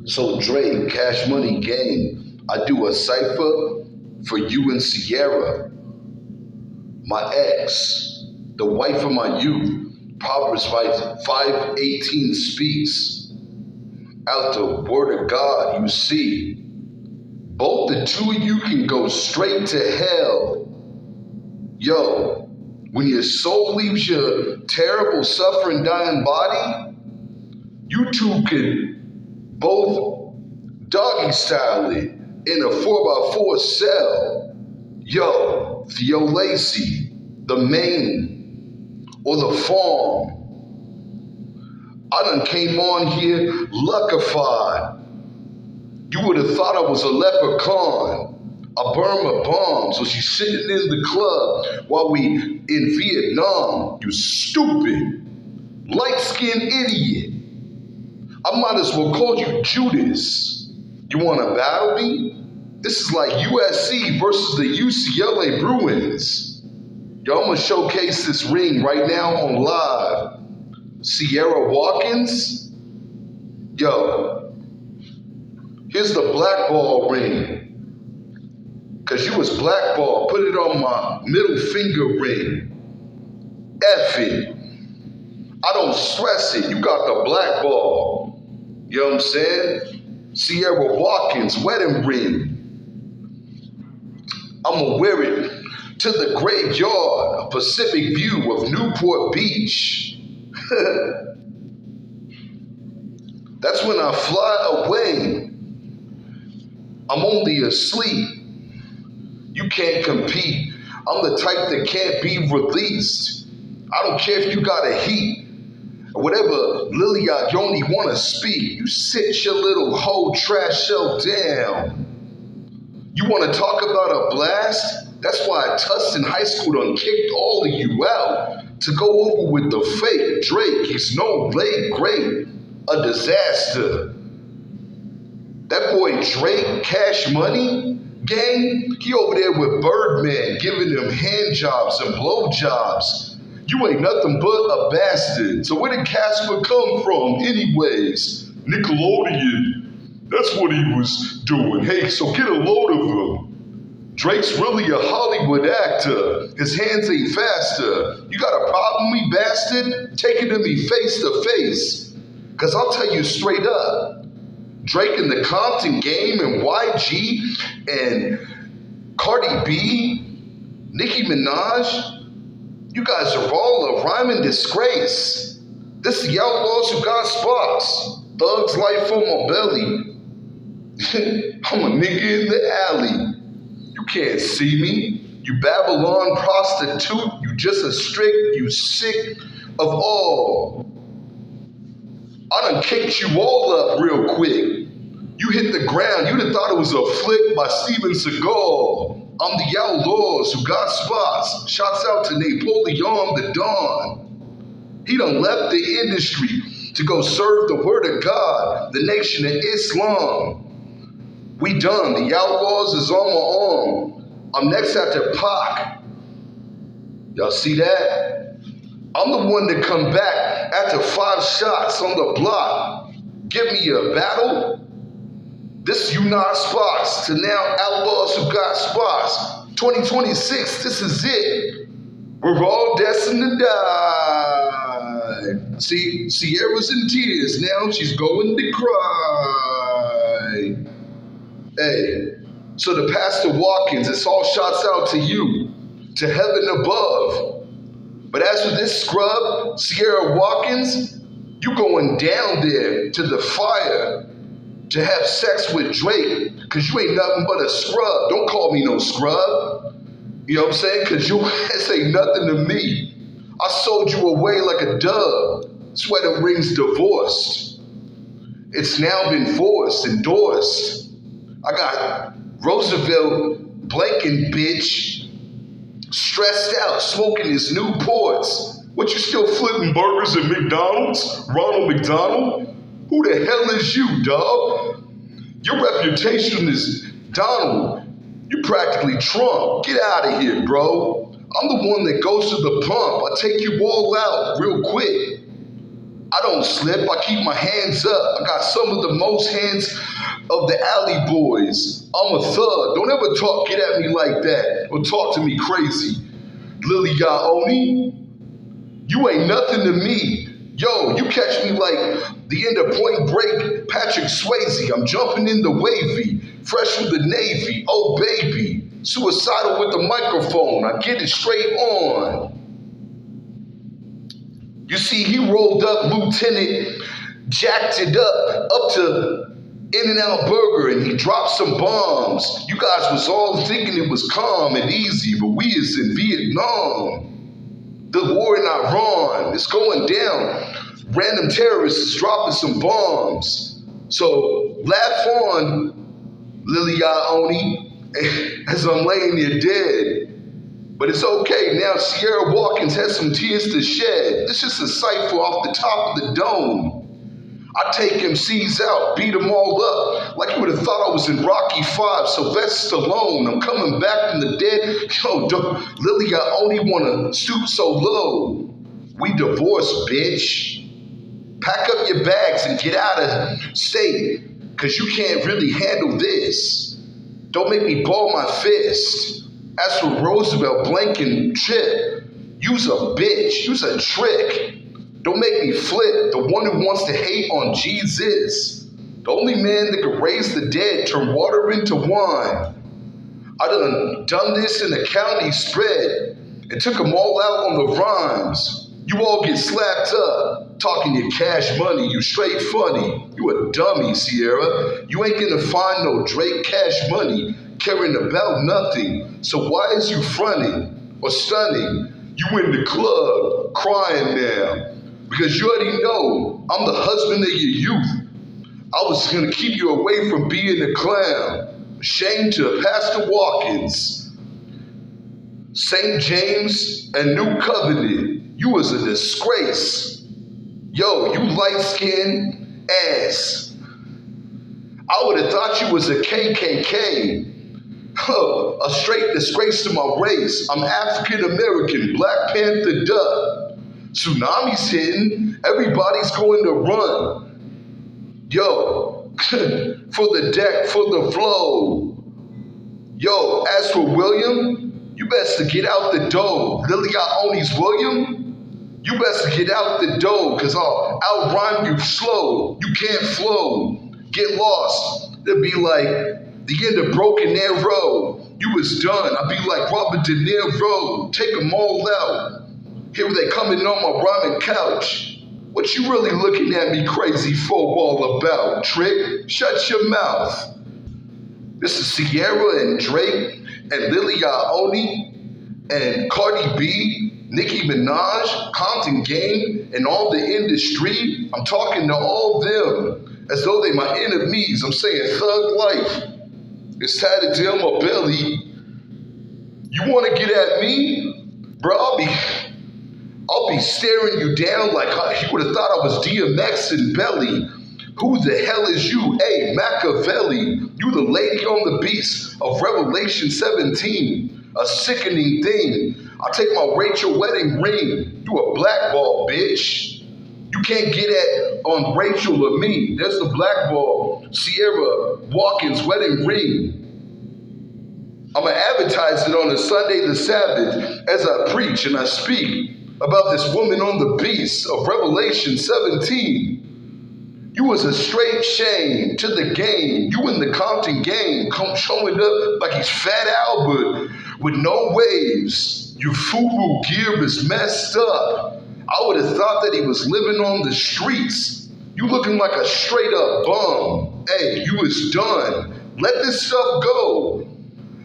So Drake, Cash Money Gang, I do a cypher for you and Sierra, my ex, the wife of my youth. Proverbs 5:18 speaks. Out the word of God, you see, both the two of you can go straight to hell. Yo, when your soul leaves your terrible, suffering, dying body, you two can both doggy style it in a 4x4 cell. Yo, Theo Lacey, the Maine, or the Farm. I done came on here luckified. You would have thought I was a leprechaun. I burn my bombs, so she's sitting in the club while we in Vietnam. You stupid, light-skinned idiot. I might as well call you Judas. You want to battle me? This is like USC versus the UCLA Bruins. Yo, I'm going to showcase this ring right now on live. Sierra Watkins? Yo, here's the blackball ring. Because you was blackballed. Put it on my middle finger ring. F it. I don't stress it. You got the blackball. You know what I'm saying? Sierra Watkins wedding ring. I'ma wear it to the graveyard, a Pacific view of Newport Beach. That's when I fly away. I'm only asleep. You can't compete. I'm the type that can't be released. I don't care if you got a heat. Whatever Lily Yoni wanna speak, you sit your little whole trash show down. You wanna talk about a blast? That's why Tustin High School done kicked all of you out to go over with the fake Drake. He's no late great, a disaster. That boy Drake, Cash Money Gang, he over there with Birdman, giving them hand jobs and blow jobs. You ain't nothing but a bastard. So where did Casper come from anyways? Nickelodeon. That's what he was doing. Hey, so get a load of him. Drake's really a Hollywood actor. His hands ain't faster. You got a problem, me bastard? Take it to me face to face. Cause I'll tell you straight up. Drake in the Compton game and YG and Cardi B, Nicki Minaj, you guys are all a rhyming disgrace. This is the outlaws who got spots. Thug's life on my belly. I'm a nigga in the alley. You can't see me. You Babylon prostitute. You just a strict. You sick of all. I done kicked you all up real quick. You hit the ground. You'd have thought it was a flick by Steven Seagal. I'm the outlaws who got spots. Shouts out to Napoleon the Don. He done left the industry to go serve the word of God, the nation of Islam. We done. The outlaws is on my arm. I'm next after Pac. Y'all see that? I'm the one that come back after 5 shots on the block. Give me a battle. This you not spots to now outlaws who got spots. 2026, this is it. We're all destined to die. See, Sierra's in tears now. She's going to cry. Hey, so the Pastor Watkins, it's all shouts out to you, to heaven above. But as for this scrub, Sierra Watkins, you going down there to the fire to have sex with Drake, cause you ain't nothing but a scrub. Don't call me no scrub. You know what I'm saying? Cause your ass ain't nothing to me. I sold you away like a dove. Sweater rings divorced. It's now been endorsed. I got Roosevelt blanking bitch, stressed out, smoking his Newports. What, you still flipping burgers at McDonald's? Ronald McDonald? Who the hell is you, dog? Your reputation is Donald. You practically Trump. Get out of here, bro. I'm the one that goes to the pump. I take you all out real quick. I don't slip, I keep my hands up. I got some of the most hands of the alley boys. I'm a thug. Don't ever get at me like that or talk to me crazy. Lily Oni, you ain't nothing to me. Yo, you catch me like the end of Point Break, Patrick Swayze. I'm jumping in the wavy, fresh from the Navy. Oh, baby, suicidal with the microphone. I get it straight on. You see, he rolled up, Lieutenant, jacked it up to In-N-Out Burger, and he dropped some bombs. You guys was all thinking it was calm and easy, but we is in Vietnam. The war in Iran, it's going down. Random terrorists is dropping some bombs. So laugh on, Lily Oni, as I'm laying here dead. But it's okay, now Sierra Watkins has some tears to shed. This is a Cypher off the top of the dome. I take MCs out, beat them all up, like you would have thought I was in Rocky V, Sylvester Stallone. I'm coming back from the dead. Yo, Lily, I only wanna stoop so low. We divorced, bitch. Pack up your bags and get out of state, cause you can't really handle this. Don't make me ball my fist. As for Roosevelt, Blank, and Chip, you's a bitch, you's a trick. Don't make me flip, the one who wants to hate on Jesus. The only man that could raise the dead, turn water into wine. I done this in a county spread and took them all out on the rhymes. You all get slapped up, talking your cash money, you straight funny. You a dummy, Sierra. You ain't gonna find no Drake cash money, caring about nothing. So why is you fronting or stunning? You in the club, crying now. Because you already know I'm the husband of your youth. I was gonna keep you away from being a clown. Shame to Pastor Watkins, St. James, and New Covenant. You was a disgrace. Yo, you light-skinned ass. I would have thought you was a KKK. A straight disgrace to my race. I'm African American, Black Panther duck. Tsunami's hitting, everybody's going to run. Yo, for the deck, for the flow. Yo, as for William, you best to get out the door. Lily Oni's William, you best to get out the door, cause I'll outrhyme you slow. You can't flow, get lost. It'll be like the end of Broken Arrow. You was done, I'll be like Robert De Niro. Take them all out. Here they coming on my rhyming couch. What you really looking at me crazy for all about? Trick, shut your mouth. This is Sierra and Drake and Lily Oni and Cardi B, Nicki Minaj, Compton Game, and all the industry. I'm talking to all them as though they my enemies. I'm saying thug life. It's tatted down my belly. You wanna get at me? Bro, I'll be staring you down like you would have thought I was DMX and Belly. Who the hell is you? Hey, Machiavelli. You the lady on the beast of Revelation 17. A sickening thing. I'll take my Rachel wedding ring. You a blackball, bitch. You can't get at on Rachel or me. There's the blackball Sierra Watkins wedding ring. I'm going to advertise it on a Sunday, the Sabbath, as I preach and I speak about this woman on the beast of Revelation 17. You was a straight shame to the game. You in the Compton game, come showing up like he's Fat Albert with no waves. Your FUBU gear is messed up. I would have thought that he was living on the streets. You looking like a straight up bum. Hey, you is done. Let this stuff go.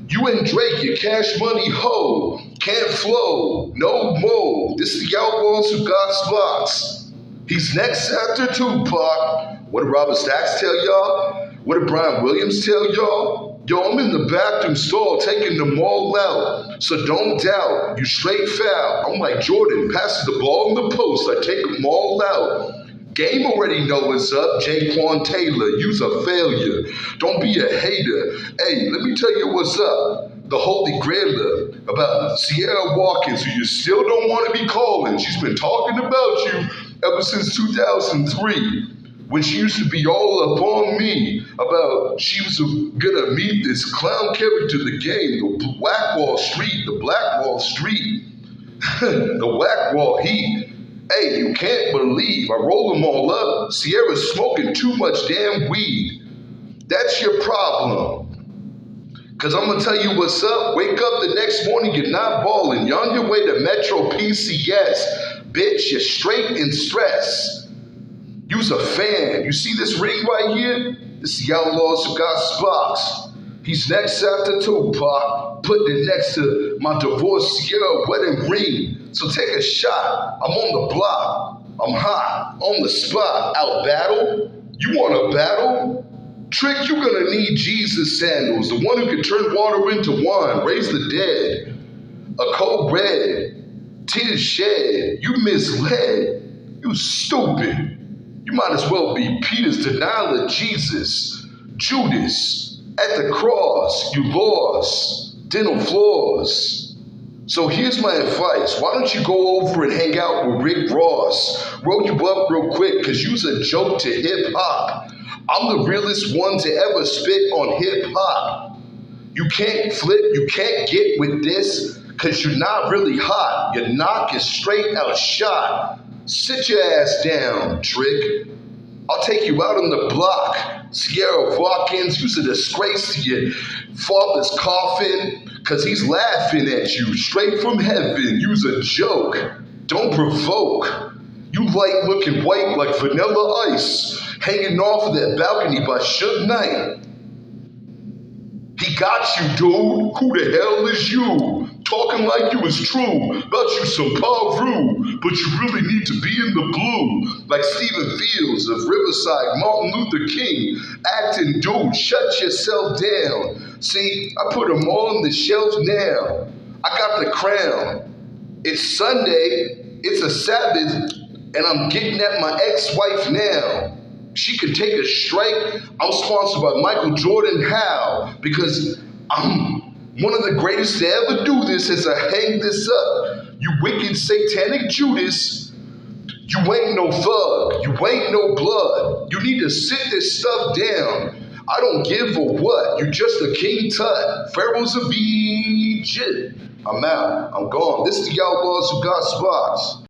You and Drake, your cash money hoe. Can't flow, no more. This is the outlaws who got spots. He's next after Tupac. What did Robert Stacks tell y'all? What did Brian Williams tell y'all? Yo, I'm in the bathroom stall taking them all out. So don't doubt, you straight foul. I'm like Jordan, passes the ball in the post. I take them all out. Game already know what's up, Jaquan Taylor. You's a failure. Don't be a hater. Hey, let me tell you what's up. The Holy Grail about Sierra Watkins, who you still don't want to be calling. She's been talking about you ever since 2003. When she used to be all up on me about she was gonna meet this clown character in the game, the Whack Wall Street, the Black Wall Street, the Whack Wall Heat. Hey, you can't believe I roll them all up. Sierra's smoking too much damn weed. That's your problem. Cause I'm gonna tell you what's up. Wake up the next morning, you're not balling. You're on your way to Metro PCS. Bitch, you're straight in stress. You's a fan. You see this ring right here? This is the Outlaws who got Sparks. He's next after Tupac, putting it next to my divorced Sierra wedding ring. So take a shot. I'm on the block. I'm hot. On the spot. Out battle? You want a battle? Trick, you're gonna need Jesus sandals. The one who can turn water into wine, raise the dead. A cold bread. Tears shed. You misled. You stupid. You might as well be Peter's denial of Jesus. Judas, at the cross, you lost. Dental floors. So here's my advice. Why don't you go over and hang out with Rick Ross? Roll you up real quick, cause you's a joke to hip hop. I'm the realest one to ever spit on hip hop. You can't flip, you can't get with this, cause you're not really hot. Your knock is straight out shot. Sit your ass down, Trick. I'll take you out on the block. Sierra Watkins, you's a disgrace to your father's coffin, cause he's laughing at you straight from heaven. You's a joke. Don't provoke. You light looking white like vanilla ice, hanging off of that balcony by Suge Knight. He got you, dude. Who the hell is you? Talking like you was true about you some Paru, but you really need to be in the blue. Like Stephen Fields of Riverside, Martin Luther King, acting dude, shut yourself down. See, I put them all on the shelf now. I got the crown. It's Sunday, it's a Sabbath, and I'm getting at my ex-wife now. She could take a strike. I'm sponsored by Michael Jordan. How? Because I'm one of the greatest to ever do this as I hang this up. You wicked satanic Judas. You ain't no thug. You ain't no blood. You need to sit this stuff down. I don't give a what. You're just a King Tut. Pharaohs of Egypt. I'm out. I'm gone. This is the Outlaws who got Sparks.